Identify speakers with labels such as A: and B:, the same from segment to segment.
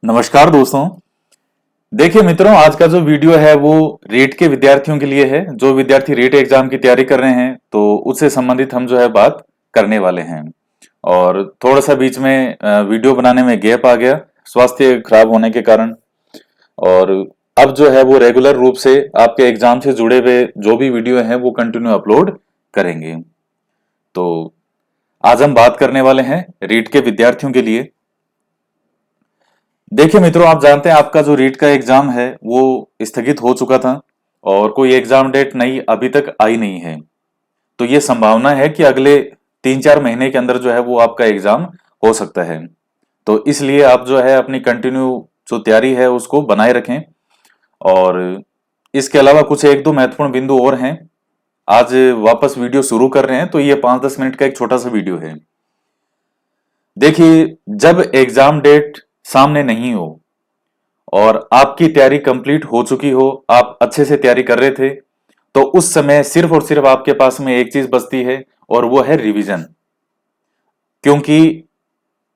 A: नमस्कार दोस्तों। देखिए मित्रों, आज का जो वीडियो है वो रीट के विद्यार्थियों के लिए है। जो विद्यार्थी रीट एग्जाम की तैयारी कर रहे हैं तो उससे संबंधित हम जो है बात करने वाले हैं। और थोड़ा सा बीच में वीडियो बनाने में गैप आ गया स्वास्थ्य खराब होने के कारण। और अब जो है वो रेगुलर रूप से आपके एग्जाम से जुड़े हुए जो भी वीडियो हैं वो कंटिन्यू अपलोड करेंगे। तो आज हम बात करने वाले हैं रीट के विद्यार्थियों के लिए। देखिए मित्रों, आप जानते हैं आपका जो रीट का एग्जाम है वो स्थगित हो चुका था और कोई एग्जाम डेट नई अभी तक आई नहीं है। तो ये संभावना है कि अगले 3-4 महीने के अंदर जो है वो आपका एग्जाम हो सकता है। तो इसलिए आप जो है अपनी कंटिन्यू जो तैयारी है उसको बनाए रखें। और इसके अलावा कुछ एक दो महत्वपूर्ण बिंदु और हैं। आज वापस वीडियो शुरू कर रहे हैं तो ये 5-10 मिनट का एक छोटा सा वीडियो है। देखिए, जब एग्जाम डेट सामने नहीं हो और आपकी तैयारी कंप्लीट हो चुकी हो, आप अच्छे से तैयारी कर रहे थे, तो उस समय सिर्फ और सिर्फ आपके पास में एक चीज बचती है और वो है रिवीजन। क्योंकि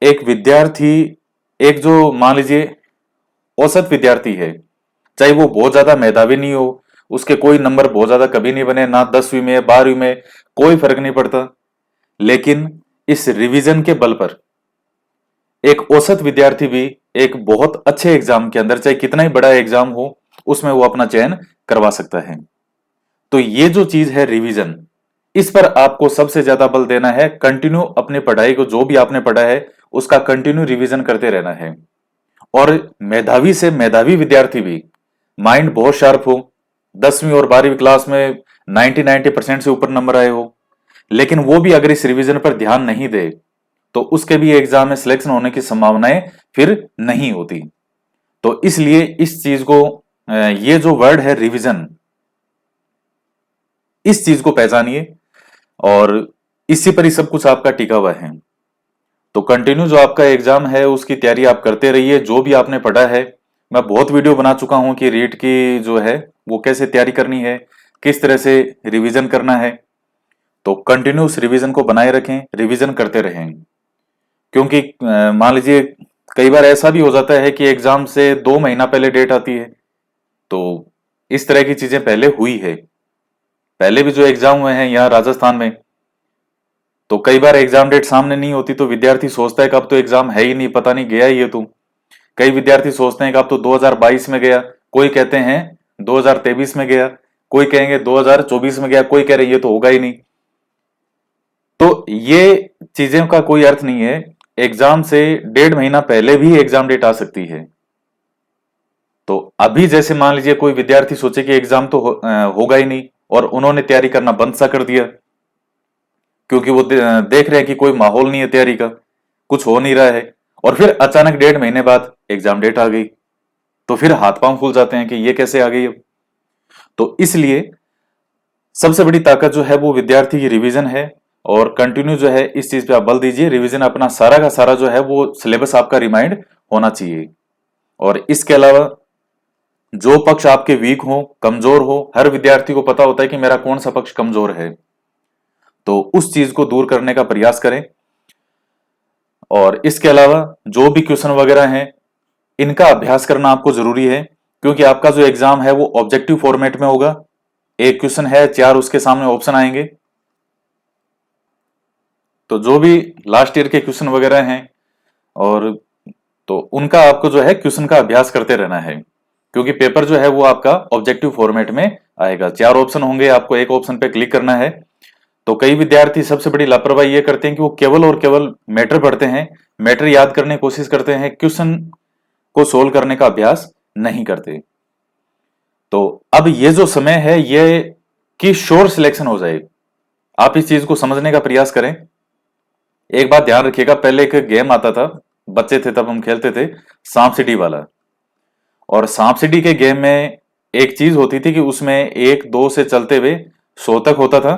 A: एक विद्यार्थी, एक जो मान लीजिए औसत विद्यार्थी है, चाहे वो बहुत ज्यादा मेधावी नहीं हो, उसके कोई नंबर बहुत ज्यादा कभी नहीं बने, ना 10वीं में 12वीं में, कोई फर्क नहीं पड़ता। लेकिन इस रिवीजन के बल पर एक औसत विद्यार्थी भी एक बहुत अच्छे एग्जाम के अंदर, चाहे कितना ही बड़ा एग्जाम हो, उसमें वो अपना चयन करवा सकता है। तो ये जो चीज है रिवीजन, इस पर आपको सबसे ज्यादा बल देना है। कंटिन्यू अपनी पढ़ाई को, जो भी आपने पढ़ा है उसका कंटिन्यू रिवीजन करते रहना है। और मेधावी से मेधावी विद्यार्थी भी, माइंड बहुत शार्प हो, 10वीं और 12वीं क्लास में 90% से ऊपर नंबर आए हो, लेकिन वो भी अगर इस रिवीजन पर ध्यान नहीं दे तो उसके भी एग्जाम में सिलेक्शन होने की संभावनाएं फिर नहीं होती। तो इसलिए इस चीज को, ये जो वर्ड है रिवीजन, इस चीज को पहचानिए और इसी पर ही सब कुछ आपका टिका हुआ है। तो कंटिन्यू जो आपका एग्जाम है उसकी तैयारी आप करते रहिए। जो भी आपने पढ़ा है, मैं बहुत वीडियो बना चुका हूं कि रीट की जो है वो कैसे तैयारी करनी है, किस तरह से रिवीजन करना है। तो कंटिन्यू उस रिवीजन को बनाए रखें, रिवीजन करते रहें। क्योंकि मान लीजिए कई बार ऐसा भी हो जाता है कि एग्जाम से 2 महीना पहले डेट आती है। तो इस तरह की चीजें पहले हुई है। पहले भी जो एग्जाम हुए हैं यहाँ राजस्थान में, तो कई बार एग्जाम डेट सामने नहीं होती तो विद्यार्थी सोचता है कि अब तो एग्जाम है ही नहीं, पता नहीं गया ही है तू। कई विद्यार्थी सोचते हैं कि अब तो 2022 में गया, कोई कहते हैं 2023 में गया, कोई कहेंगे 2024 में गया, कोई कह रहे ये तो होगा ही नहीं। तो ये चीजें का कोई अर्थ नहीं है। एग्जाम से 1.5 महीना पहले भी एग्जाम डेट आ सकती है। तो अभी जैसे मान लीजिए कोई विद्यार्थी सोचे कि एग्जाम तो होगा ही नहीं और उन्होंने तैयारी करना बंद सा कर दिया, क्योंकि वो देख रहे हैं कि कोई माहौल नहीं है तैयारी का, कुछ हो नहीं रहा है। और फिर अचानक 1.5 महीने बाद एग्जाम डेट आ गई, तो फिर हाथ पांव फूल जाते हैं कि ये कैसे आ गई अब। तो इसलिए सबसे बड़ी ताकत जो है वो विद्यार्थी की रिवीजन है। और कंटिन्यू जो है इस चीज पे आप बल दीजिए, रिवीजन अपना सारा का सारा जो है वो सिलेबस आपका रिमाइंड होना चाहिए। और इसके अलावा जो पक्ष आपके वीक हो, कमजोर हो, हर विद्यार्थी को पता होता है कि मेरा कौन सा पक्ष कमजोर है, तो उस चीज को दूर करने का प्रयास करें। और इसके अलावा जो भी क्वेश्चन वगैरह हैं, इनका अभ्यास करना आपको जरूरी है। क्योंकि आपका जो एग्जाम है वो ऑब्जेक्टिव फॉर्मेट में होगा। एक क्वेश्चन है, 4 उसके सामने ऑप्शन आएंगे। तो जो भी लास्ट ईयर के क्वेश्चन वगैरह हैं, और तो उनका आपको जो है क्वेश्चन का अभ्यास करते रहना है। क्योंकि पेपर जो है वो आपका ऑब्जेक्टिव फॉर्मेट में आएगा। 4 ऑप्शन होंगे, आपको एक ऑप्शन पे क्लिक करना है। तो कई विद्यार्थी सबसे बड़ी लापरवाही ये करते हैं कि वो केवल और केवल मैटर पढ़ते हैं, मैटर याद करने की कोशिश करते हैं, क्वेश्चन को सोल्व करने का अभ्यास नहीं करते। तो अब ये जो समय है ये कि श्योर सिलेक्शन हो जाए, आप इस चीज को समझने का प्रयास करें। एक बात ध्यान रखिएगा, पहले एक गेम आता था, बच्चे थे तब हम खेलते थे, सांप सीढ़ी वाला। और सांप सीढ़ी के गेम में एक चीज होती थी कि उसमें 1 2 से चलते हुए 100 तक होता था।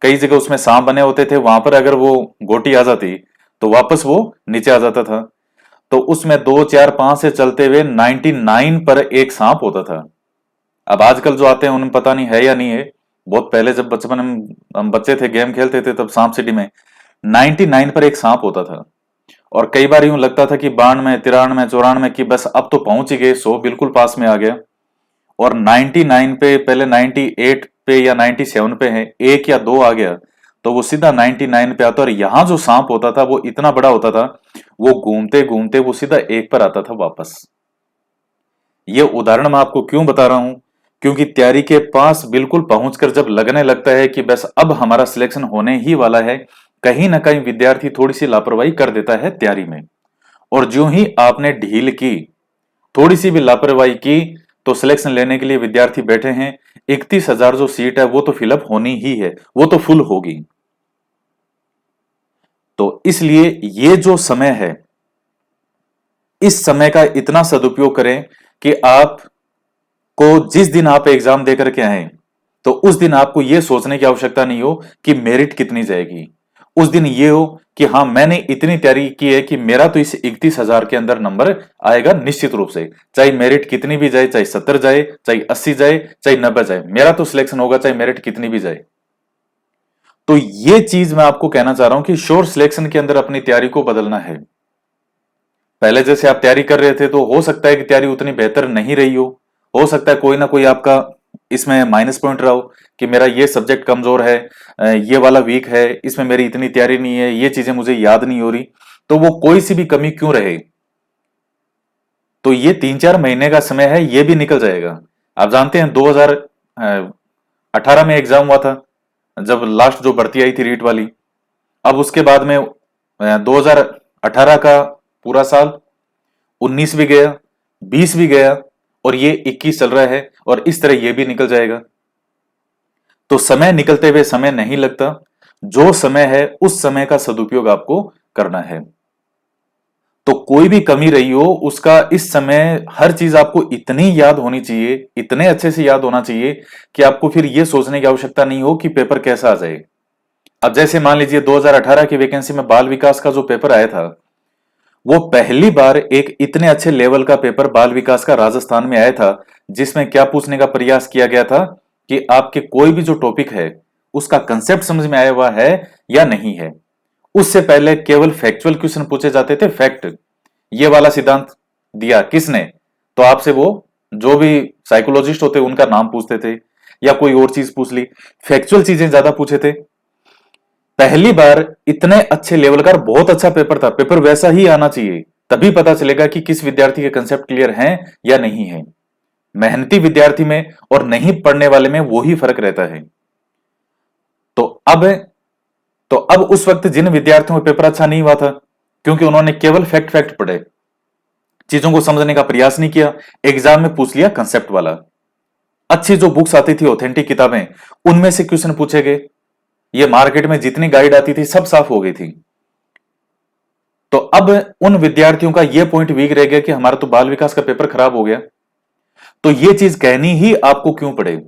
A: कई जगह उसमें सांप बने होते थे, वहां पर अगर वो गोटी आ जाती तो वापस वो नीचे आ जाता था। तो उसमें 2 4 5 से चलते हुए 99 पर एक सांप होता था। अब आजकल जो आते हैं उनमें पता नहीं है या नहीं है। बहुत पहले जब बचपन में हम बच्चे थे, गेम खेलते थे, तब सांप सीढ़ी में 99 पर एक सांप होता था। और कई बार यूं लगता था कि 92, 93, 94 की बस अब तो पहुंच ही गए, 100 बिल्कुल पास में आ गया। और 99 पे, पहले 98 पे या 97 पे है, एक या दो आ गया तो वो सीधा 99 पे आता। और यहां जो सांप होता था वो इतना बड़ा होता था, वो घूमते घूमते वो सीधा एक पर आता था वापस। ये उदाहरण मैं आपको क्यों बता रहा हूं, क्योंकि तैयारी के पास बिल्कुल पहुंचकर जब लगने लगता है कि बस अब हमारा सिलेक्शन होने ही वाला है, कहीं ना कहीं विद्यार्थी थोड़ी सी लापरवाही कर देता है तैयारी में। और जो ही आपने ढील की, थोड़ी सी भी लापरवाही की, तो सिलेक्शन लेने के लिए विद्यार्थी बैठे हैं, 31,000 जो सीट है वो तो फिलअप होनी ही है, वो तो फुल होगी। तो इसलिए ये जो समय है, इस समय का इतना सदुपयोग करें कि आप को जिस दिन आप एग्जाम देकर के आए, तो उस दिन आपको यह सोचने की आवश्यकता नहीं हो कि मेरिट कितनी जाएगी। उस दिन ये हो कि हाँ, मैंने इतनी तैयारी की है कि मेरा तो इस 31,000 के अंदर नंबर आएगा निश्चित रूप से। चाहे मेरिट कितनी भी जाए, चाहे 70 जाए, चाहे 80 जाए, चाहे 90 जाए, मेरा तो सिलेक्शन होगा, चाहे मेरिट कितनी भी जाए। तो ये चीज मैं आपको कहना चाह रहा हूं कि श्योर सिलेक्शन के अंदर अपनी तैयारी को बदलना है। पहले जैसे आप तैयारी कर रहे थे तो हो सकता है कि तैयारी उतनी बेहतर नहीं रही हो सकता है कोई ना कोई आपका इसमें माइनस पॉइंट रहा हो कि मेरा ये सब्जेक्ट कमजोर है, ये वाला वीक है, इसमें मेरी इतनी तैयारी नहीं है, ये चीजें मुझे याद नहीं हो रही। तो वो कोई सी भी कमी क्यों रहे, तो ये 3-4 महीने का समय है, ये भी निकल जाएगा। आप जानते हैं 2018 में एग्जाम हुआ था, जब लास्ट जो भर्ती आई थी रीट वाली। अब उसके बाद में 2018 का पूरा साल, 19 भी गया, 20 भी गया, और ये 21 चल रहा है, और इस तरह ये भी निकल जाएगा। तो समय निकलते हुए समय नहीं लगता, जो समय है उस समय का सदुपयोग आपको करना है। तो कोई भी कमी रही हो उसका इस समय हर चीज आपको इतनी याद होनी चाहिए, इतने अच्छे से याद होना चाहिए कि आपको फिर यह सोचने की आवश्यकता नहीं हो कि पेपर कैसा आ जाए। अब जैसे मान लीजिए 2018 की वैकेंसी में बाल विकास का जो पेपर आया था, वो पहली बार एक इतने अच्छे लेवल का पेपर बाल विकास का राजस्थान में आया था, जिसमें क्या पूछने का प्रयास किया गया था कि आपके कोई भी जो टॉपिक है उसका कंसेप्ट समझ में आया हुआ है या नहीं है। उससे पहले केवल फैक्चुअल क्वेश्चन पूछे जाते थे, फैक्ट, ये वाला सिद्धांत दिया किसने, तो आपसे वो जो भी साइकोलॉजिस्ट होते उनका नाम पूछते थे या कोई और चीज पूछ ली, फैक्चुअल चीजें ज्यादा पूछे थे। पहली बार इतने अच्छे लेवल का, बहुत अच्छा पेपर था, पेपर वैसा ही आना चाहिए, तभी पता चलेगा कि किस विद्यार्थी के कंसेप्ट क्लियर हैं या नहीं है। मेहनती विद्यार्थी में और नहीं पढ़ने वाले में वो ही फर्क रहता है। तो अब तो अब उस वक्त जिन विद्यार्थियों का पेपर अच्छा नहीं हुआ था, क्योंकि उन्होंने केवल फैक्ट फैक्ट पढ़े, चीजों को समझने का प्रयास नहीं किया, एग्जाम में पूछ लिया कंसेप्ट वाला। अच्छी जो बुक्स आती थी, ऑथेंटिक किताबें, उनमें से क्वेश्चन पूछे गए। ये मार्केट में जितनी गाइड आती थी सब साफ हो गई थी। तो अब उन विद्यार्थियों का यह पॉइंट वीक रह गया कि हमारा तो बाल विकास का पेपर खराब हो गया। तो यह चीज कहनी ही आपको क्यों पड़े।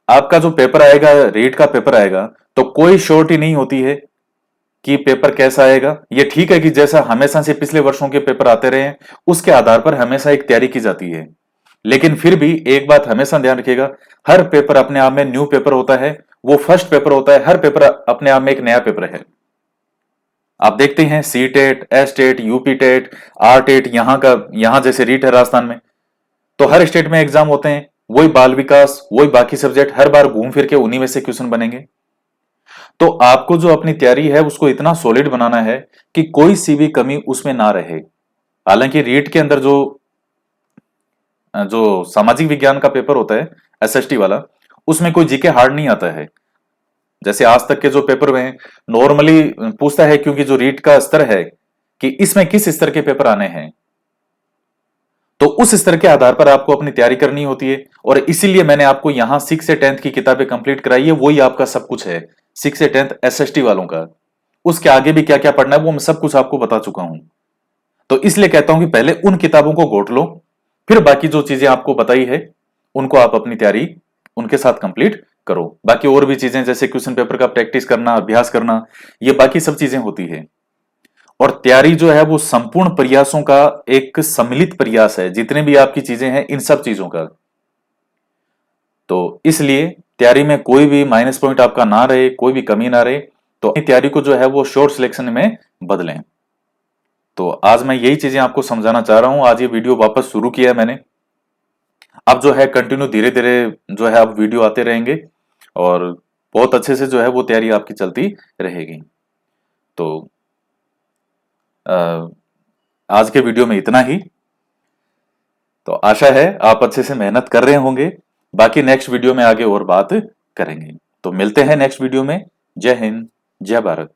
A: आपका जो पेपर आएगा, रीट का पेपर आएगा, तो कोई श्योरिटी नहीं होती है कि पेपर कैसा आएगा। यह ठीक है कि जैसा हमेशा से पिछले वर्षों के पेपर आते रहे हैं, उसके आधार पर हमेशा एक तैयारी की जाती है। लेकिन फिर भी एक बात हमेशा ध्यान रखिएगा, हर पेपर अपने आप में न्यू पेपर होता है, वो फर्स्ट पेपर होता है, हर पेपर अपने आप में एक नया पेपर है। आप देखते हैं C TET, S TET, UP TET, R TET, यहां जैसे रीट है राजस्थान में, तो हर स्टेट में एग्जाम होते हैं, वही बाल विकास, वही बाकी सब्जेक्ट, हर बार घूम फिर के उन्हीं में से क्वेश्चन बनेंगे। तो आपको जो अपनी तैयारी है उसको इतना सॉलिड बनाना है कि कोई सी भी कमी उसमें ना रहे। हालांकि रीट के अंदर जो जो सामाजिक विज्ञान का पेपर होता है, एसएसटी वाला, उसमें कोई जीके हार्ड नहीं आता है। जैसे आज तक के जो पेपर हुए हैं, नॉर्मली पूछता है, क्योंकि जो रीट का स्तर है कि इसमें किस स्तर के पेपर आने हैं, तो उस स्तर के आधार पर आपको अपनी तैयारी करनी होती है। और इसीलिए मैंने आपको यहां 6 से 10th की किताबें कंप्लीट कराई है, वही आपका सब कुछ है। 6 से 10th एसएसटी वालों का, उसके आगे भी क्या क्या पढ़ना है वो मैं सब कुछ आपको बता चुका हूं। तो इसलिए कहता हूं कि पहले उन किताबों को घोट लो, फिर बाकी जो चीजें आपको बताई है उनको आप अपनी तैयारी उनके साथ कंप्लीट करो। बाकी और भी चीजें जैसे क्वेश्चन पेपर का प्रैक्टिस करना, अभ्यास करना, ये बाकी सब चीजें होती है। और तैयारी जो है वो संपूर्ण प्रयासों का एक सम्मिलित प्रयास है, जितने भी आपकी चीजें हैं इन सब चीजों का। तो इसलिए तैयारी में कोई भी माइनस पॉइंट आपका ना रहे, कोई भी कमी ना रहे, तो अपनी तैयारी को जो है वो शॉर्ट सिलेक्शन में बदलें। तो आज मैं यही चीजें आपको समझाना चाह रहा हूं। आज ये वीडियो वापस शुरू किया है मैंने। अब जो है कंटिन्यू धीरे धीरे जो है अब वीडियो आते रहेंगे और बहुत अच्छे से जो है वो तैयारी आपकी चलती रहेगी। तो अ, आज के वीडियो में इतना ही। तो आशा है आप अच्छे से मेहनत कर रहे होंगे। बाकी नेक्स्ट वीडियो में आगे और बात करेंगे। तो मिलते हैं नेक्स्ट वीडियो में। जय हिंद, जय भारत।